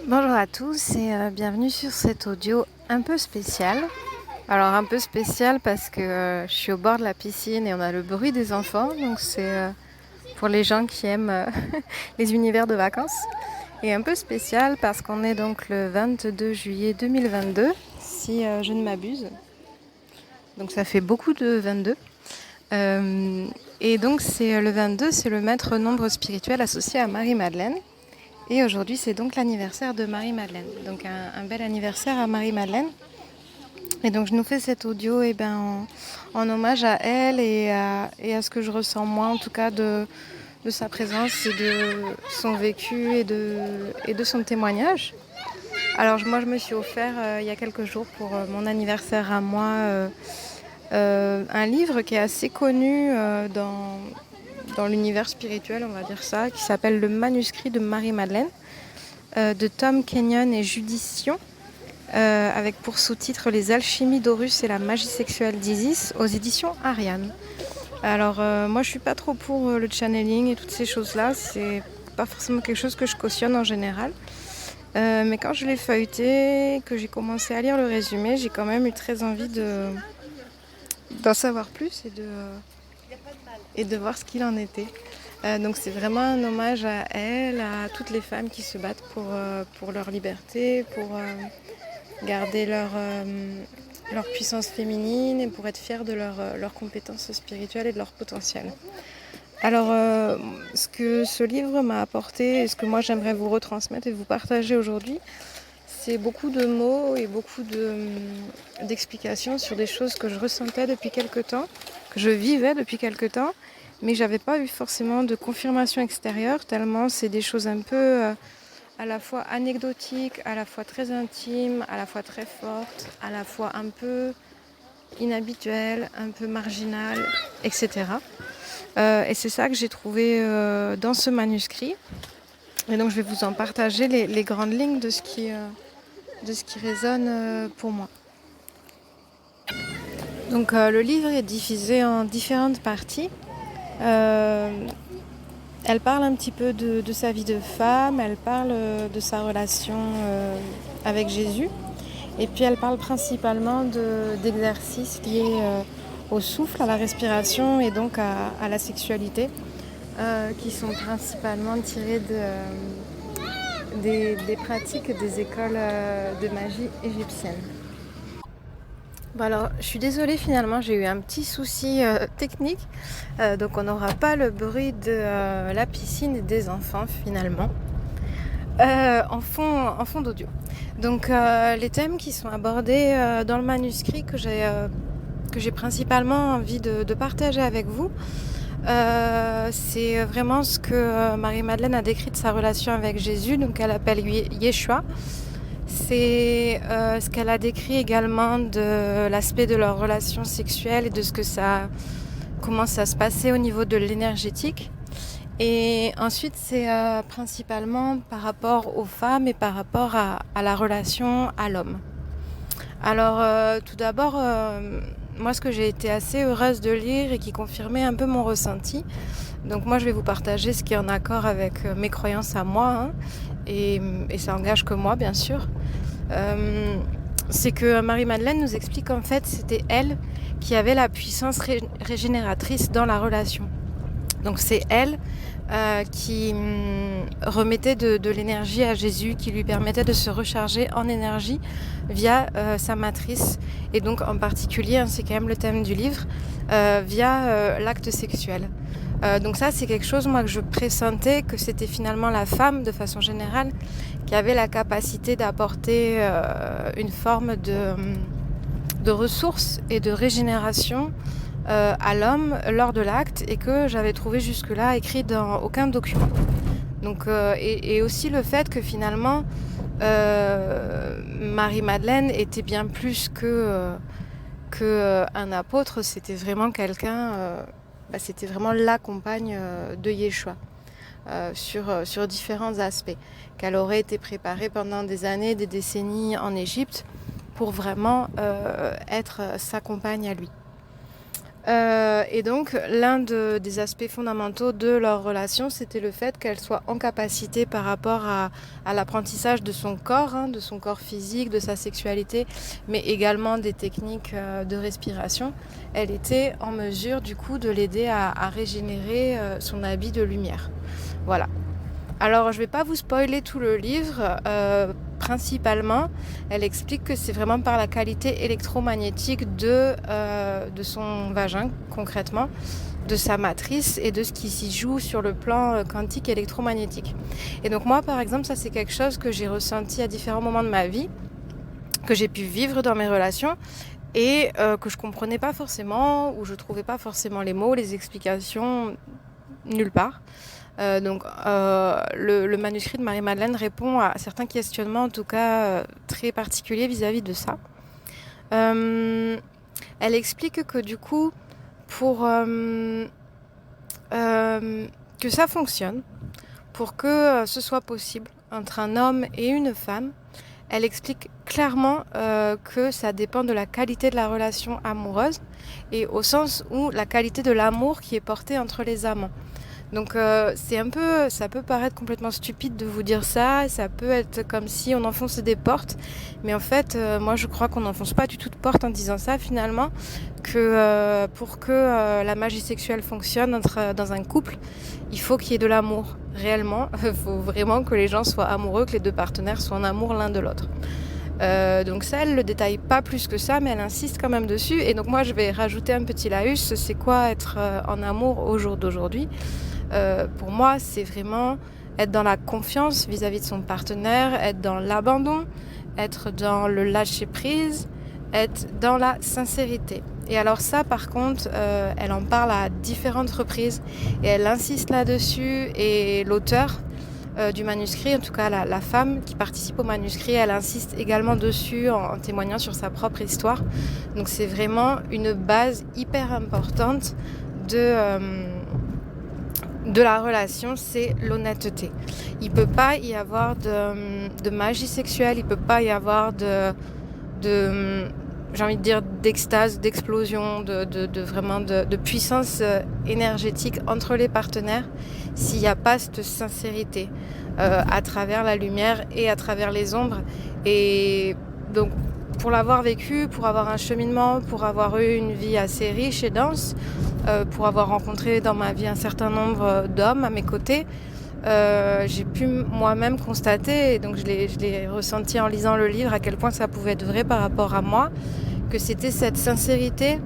Bonjour à tous et bienvenue sur cet audio un peu spécial. Alors un peu spécial parce que je suis au bord de la piscine et on a le bruit des enfants, donc c'est pour les gens qui aiment les univers de vacances. Et un peu spécial parce qu'on est donc le 22 juillet 2022, si je ne m'abuse. Donc ça fait beaucoup de 22. Euh, et donc c'est le 22, c'est le maître nombre spirituel associé à Marie-Madeleine. Et aujourd'hui, c'est donc l'anniversaire de Marie-Madeleine. Donc un bel anniversaire à Marie-Madeleine. Et donc je nous fais cet audio en hommage à elle et à ce que je ressens moi, en tout cas, de sa présence et de son vécu et de son témoignage. Alors moi, je me suis offert il y a quelques jours pour mon anniversaire à moi un livre qui est assez connu dans l'univers spirituel, on va dire ça, qui s'appelle Le manuscrit de Marie-Madeleine, de Tom Kenyon et Judy Sion, avec pour sous-titre Les alchimies d'Horus et la magie sexuelle d'Isis, aux éditions Ariane. Alors moi je suis pas trop pour le channeling et toutes ces choses-là, c'est pas forcément quelque chose que je cautionne en général. Mais quand je l'ai feuilleté, que j'ai commencé à lire le résumé, j'ai quand même eu très envie d'en savoir plus et de voir ce qu'il en était. Donc c'est vraiment un hommage à elle, à toutes les femmes qui se battent pour leur liberté, pour garder leur puissance féminine et pour être fiers de leurs compétences spirituelles et de leur potentiel. Alors, ce que ce livre m'a apporté et ce que moi j'aimerais vous retransmettre et vous partager aujourd'hui, c'est beaucoup de mots et beaucoup d'explications sur des choses que je ressentais depuis quelque temps, que je vivais depuis quelque temps, mais j'avais pas eu forcément de confirmation extérieure, tellement c'est des choses un peu à la fois anecdotiques, à la fois très intimes, à la fois très fortes, à la fois un peu inhabituelles, un peu marginales, etc. Et c'est ça que j'ai trouvé dans ce manuscrit. Et donc je vais vous en partager les grandes lignes de ce qui résonne pour moi. Donc le livre est divisé en différentes parties. Euh, Elle parle un petit peu de sa vie de femme, elle parle de sa relation avec Jésus. Et puis elle parle principalement d'exercices liés au souffle, à la respiration et donc à la sexualité, qui sont principalement tirés des pratiques des écoles de magie égyptiennes. Bon alors, je suis désolée finalement, j'ai eu un petit souci technique, donc on n'aura pas le bruit de la piscine et des enfants finalement, en fond d'audio. Donc les thèmes qui sont abordés dans le manuscrit que j'ai principalement envie de partager avec vous, c'est vraiment ce que Marie-Madeleine a décrit de sa relation avec Jésus, donc elle appelle Yeshua. C'est ce qu'elle a décrit également de l'aspect de leur relation sexuelle et de ce que ça commence à se passer au niveau de l'énergétique. Et ensuite, c'est principalement par rapport aux femmes et par rapport à la relation à l'homme. Alors, tout d'abord, moi, ce que j'ai été assez heureuse de lire et qui confirmait un peu mon ressenti, donc moi, je vais vous partager ce qui est en accord avec mes croyances à moi, hein, et ça engage que moi, bien sûr. C'est que Marie-Madeleine nous explique qu'en fait, c'était elle qui avait la puissance régénératrice dans la relation. Donc c'est elle qui remettait de l'énergie à Jésus, qui lui permettait de se recharger en énergie via sa matrice. Et donc en particulier, hein, c'est quand même le thème du livre, via l'acte sexuel. Donc ça, c'est quelque chose, moi, que je pressentais, que c'était finalement la femme, de façon générale, qui avait la capacité d'apporter une forme de ressources et de régénération à l'homme lors de l'acte, et que j'avais trouvé jusque-là écrit dans aucun document. Donc, et aussi le fait que finalement, Marie-Madeleine était bien plus qu'un apôtre, c'était vraiment quelqu'un... c'était vraiment la compagne de Yeshua sur différents aspects, qu'elle aurait été préparée pendant des années, des décennies en Égypte pour vraiment être sa compagne à lui. Et donc, des aspects fondamentaux de leur relation, c'était le fait qu'elle soit en capacité par rapport à l'apprentissage de son corps, de son corps physique, de sa sexualité, mais également des techniques de respiration. Elle était en mesure, du coup, de l'aider à régénérer son habit de lumière. Voilà. Alors, je ne vais pas vous spoiler tout le livre. Principalement, elle explique que c'est vraiment par la qualité électromagnétique de son vagin, concrètement, de sa matrice et de ce qui s'y joue sur le plan quantique électromagnétique. Et donc moi, par exemple, ça c'est quelque chose que j'ai ressenti à différents moments de ma vie, que j'ai pu vivre dans mes relations et que je comprenais pas forcément, ou je trouvais pas forcément les mots, les explications nulle part. Le manuscrit de Marie-Madeleine répond à certains questionnements, en tout cas très particuliers vis-à-vis de ça. Elle explique que du coup, pour que ça fonctionne, pour que ce soit possible entre un homme et une femme, elle explique clairement que ça dépend de la qualité de la relation amoureuse et au sens où la qualité de l'amour qui est porté entre les amants. Donc ça peut paraître complètement stupide de vous dire ça, ça peut être comme si on enfonce des portes, mais en fait, moi je crois qu'on n'enfonce pas du tout de porte en disant ça finalement, que pour que la magie sexuelle fonctionne dans un couple, il faut qu'il y ait de l'amour, réellement. Il faut vraiment que les gens soient amoureux, que les deux partenaires soient en amour l'un de l'autre. Donc ça, elle le détaille pas plus que ça, mais elle insiste quand même dessus. Et donc moi, je vais rajouter un petit laïus, c'est quoi être en amour au jour d'aujourd'hui ? Pour moi, c'est vraiment être dans la confiance vis-à-vis de son partenaire, être dans l'abandon, être dans le lâcher-prise, être dans la sincérité. Et alors ça, par contre, elle en parle à différentes reprises et elle insiste là-dessus. Et l'auteur du manuscrit, en tout cas la femme qui participe au manuscrit, elle insiste également dessus en témoignant sur sa propre histoire. Donc c'est vraiment une base hyper importante de la relation, c'est l'honnêteté. Il peut pas y avoir de magie sexuelle, il peut pas y avoir j'ai envie de dire d'extase, d'explosion, de puissance énergétique entre les partenaires s'il n'y a pas cette sincérité à travers la lumière et à travers les ombres. Et donc pour l'avoir vécu, pour avoir un cheminement, pour avoir eu une vie assez riche et dense, pour avoir rencontré dans ma vie un certain nombre d'hommes à mes côtés, j'ai pu moi-même constater, et donc je l'ai ressenti en lisant le livre, à quel point ça pouvait être vrai par rapport à moi, que c'était cette sincérité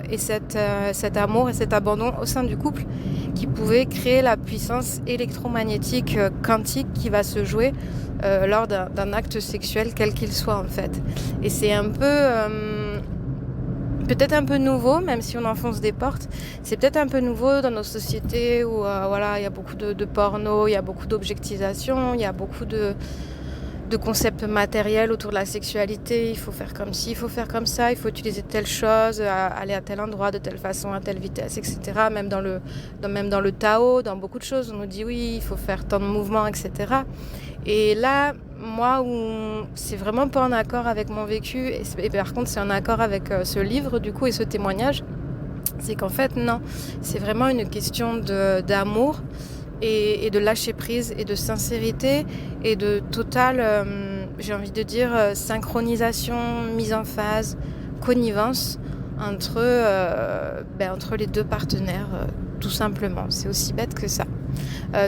et cet amour et cet abandon au sein du couple qui pouvait créer la puissance électromagnétique quantique qui va se jouer lors d'un acte sexuel quel qu'il soit en fait. Et c'est un peu peut-être un peu nouveau, même si on enfonce des portes, c'est peut-être un peu nouveau dans nos sociétés où il y a beaucoup de porno, il y a beaucoup d'objectisation, il y a beaucoup de concepts matériels autour de la sexualité. Il faut faire comme ci, il faut faire comme ça, il faut utiliser telle chose, aller à tel endroit, de telle façon, à telle vitesse, etc. Même dans le Tao, dans beaucoup de choses, on nous dit oui, il faut faire tant de mouvements, etc. Et là, moi, où c'est vraiment pas en accord avec mon vécu, et par contre c'est en accord avec ce livre du coup et ce témoignage, c'est qu'en fait non, c'est vraiment une question d'amour et de lâcher prise et de sincérité et de totale, j'ai envie de dire, synchronisation, mise en phase, connivence entre les deux partenaires, tout simplement. C'est aussi bête que ça.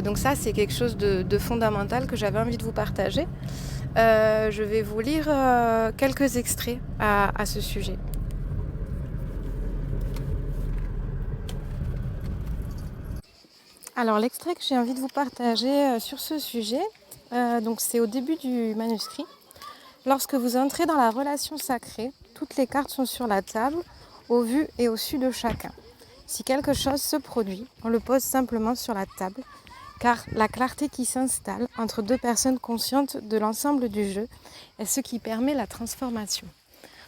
Donc ça, c'est quelque chose de fondamental que j'avais envie de vous partager. Je vais vous lire quelques extraits à ce sujet. Alors l'extrait que j'ai envie de vous partager sur ce sujet, donc c'est au début du manuscrit. Lorsque vous entrez dans la relation sacrée, toutes les cartes sont sur la table, au vu et au su de chacun. Si quelque chose se produit, on le pose simplement sur la table, car la clarté qui s'installe entre deux personnes conscientes de l'ensemble du jeu est ce qui permet la transformation.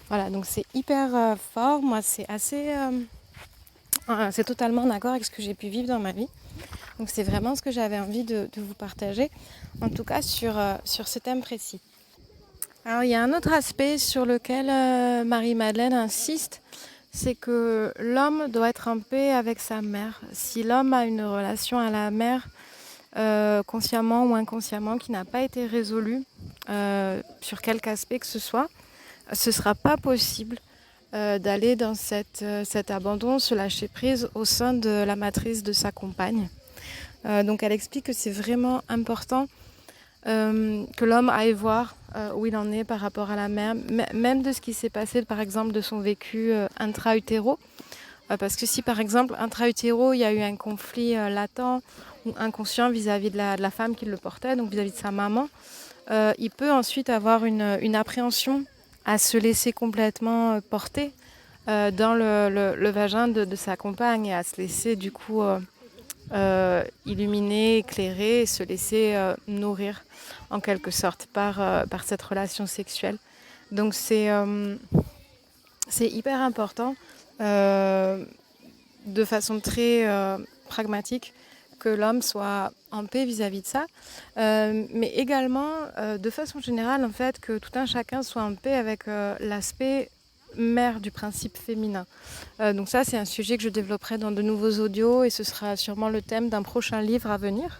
Voilà, donc c'est hyper fort. Moi, c'est c'est totalement en accord avec ce que j'ai pu vivre dans ma vie. Donc c'est vraiment ce que j'avais envie de vous partager, en tout cas sur ce thème précis. Alors il y a un autre aspect sur lequel Marie-Madeleine insiste, c'est que l'homme doit être en paix avec sa mère. Si l'homme a une relation à la mère, consciemment ou inconsciemment, qui n'a pas été résolue, sur quelque aspect que ce soit, ce ne sera pas possible d'aller dans cet abandon, ce lâcher prise au sein de la matrice de sa compagne. Donc elle explique que c'est vraiment important que l'homme aille voir où il en est par rapport à la mère, même de ce qui s'est passé par exemple de son vécu intra-utéro. Parce que si par exemple intra-utéro il y a eu un conflit latent ou inconscient vis-à-vis de la femme qui le portait, donc vis-à-vis de sa maman, il peut ensuite avoir une appréhension à se laisser complètement porter dans le vagin de sa compagne et à se laisser du coup illuminer, éclairer et se laisser nourrir en quelque sorte par cette relation sexuelle. Donc c'est hyper important de façon très pragmatique que l'homme soit en paix vis-à-vis de ça, mais également de façon générale en fait que tout un chacun soit en paix avec l'aspect mère du principe féminin. Donc ça c'est un sujet que je développerai dans de nouveaux audios et ce sera sûrement le thème d'un prochain livre à venir.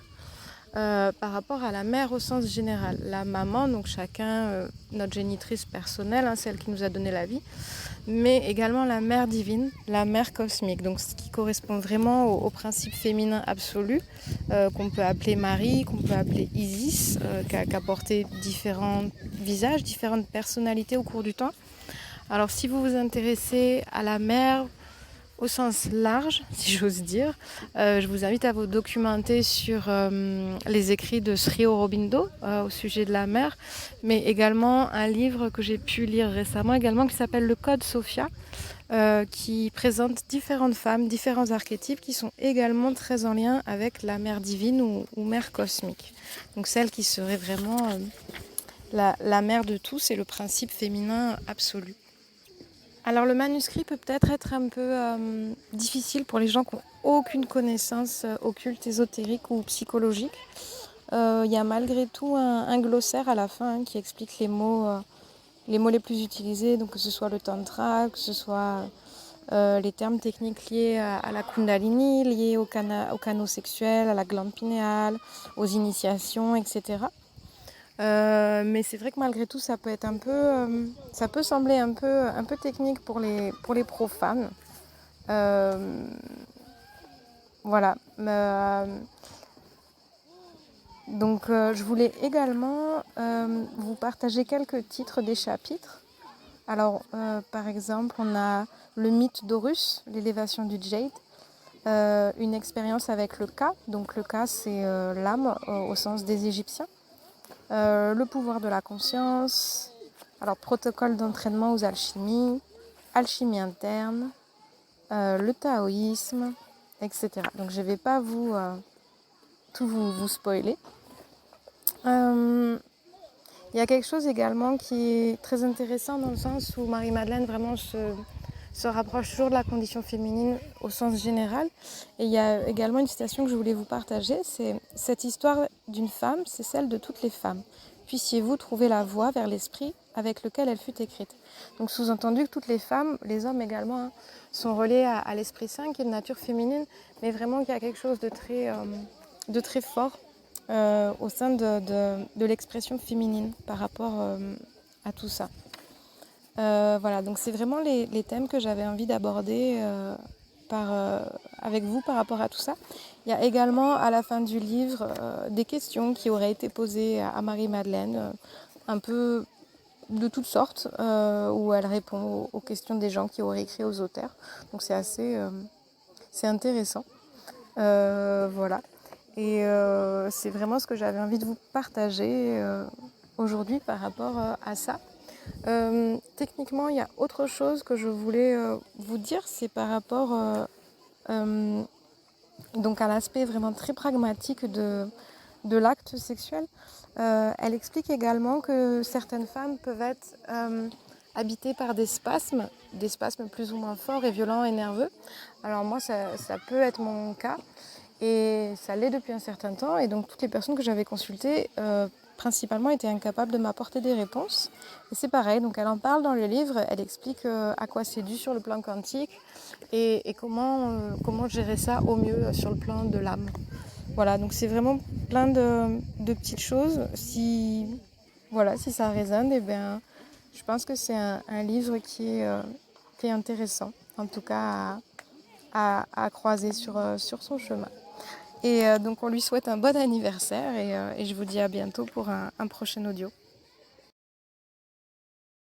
Par rapport à la mère au sens général. La maman, donc chacun, notre génitrice personnelle, hein, celle qui nous a donné la vie, mais également la mère divine, la mère cosmique, donc ce qui correspond vraiment au principe féminin absolu, qu'on peut appeler Marie, qu'on peut appeler Isis, qui a porté différents visages, différentes personnalités au cours du temps. Alors si vous vous intéressez à la mère au sens large, si j'ose dire, je vous invite à vous documenter sur les écrits de Sri Aurobindo au sujet de la mer, mais également un livre que j'ai pu lire récemment également qui s'appelle Le Code Sophia, qui présente différentes femmes, différents archétypes qui sont également très en lien avec la mère divine ou mère cosmique. Donc celle qui serait vraiment la mère de tous et le principe féminin absolu. Alors le manuscrit peut peut-être être un peu difficile pour les gens qui n'ont aucune connaissance occulte, ésotérique ou psychologique. Il y a malgré tout un glossaire à la fin qui explique les mots les plus utilisés, donc que ce soit le tantra, que ce soit les termes techniques liés à la kundalini, liés au canaux sexuel, à la glande pinéale, aux initiations, etc. Mais c'est vrai que malgré tout, ça peut être ça peut sembler un peu technique pour les profanes. Voilà. Donc, je voulais également vous partager quelques titres des chapitres. Alors, par exemple, on a le mythe d'Horus, l'élévation du jade, une expérience avec le Ka. Donc, le Ka, c'est l'âme au sens des Égyptiens. Le pouvoir de la conscience, alors protocole d'entraînement aux alchimies, alchimie interne, le taoïsme, etc. Donc je ne vais pas tout vous spoiler. Il y a quelque chose également qui est très intéressant dans le sens où Marie-Madeleine vraiment se rapproche toujours de la condition féminine au sens général. Et il y a également une citation que je voulais vous partager, c'est « Cette histoire d'une femme, c'est celle de toutes les femmes. Puissiez-vous trouver la voie vers l'esprit avec lequel elle fut écrite ». Donc sous-entendu que toutes les femmes, les hommes également, hein, sont reliés à l'Esprit Saint, qui est de nature féminine, mais vraiment qu'il y a quelque chose de très fort au sein de l'expression féminine par rapport à tout ça. Voilà, donc c'est vraiment les thèmes que j'avais envie d'aborder avec vous par rapport à tout ça. Il y a également à la fin du livre des questions qui auraient été posées à Marie-Madeleine, un peu de toutes sortes, où elle répond aux questions des gens qui auraient écrit aux auteurs. Donc c'est intéressant. Voilà. Et c'est vraiment ce que j'avais envie de vous partager aujourd'hui par rapport à ça. Techniquement, il y a autre chose que je voulais vous dire, c'est par rapport donc à l'aspect vraiment très pragmatique de l'acte sexuel. Elle explique également que certaines femmes peuvent être habitées par des spasmes plus ou moins forts et violents et nerveux. Alors moi, ça peut être mon cas et ça l'est depuis un certain temps. Et donc toutes les personnes que j'avais consultées principalement été incapable de m'apporter des réponses. Et c'est pareil, donc elle en parle dans le livre, elle explique à quoi c'est dû sur le plan quantique et comment gérer ça au mieux sur le plan de l'âme. Voilà, donc c'est vraiment plein de petites choses. Si ça résonne, eh bien, je pense que c'est un livre qui est intéressant, en tout cas à croiser sur son chemin. Et donc on lui souhaite un bon anniversaire et je vous dis à bientôt pour un prochain audio.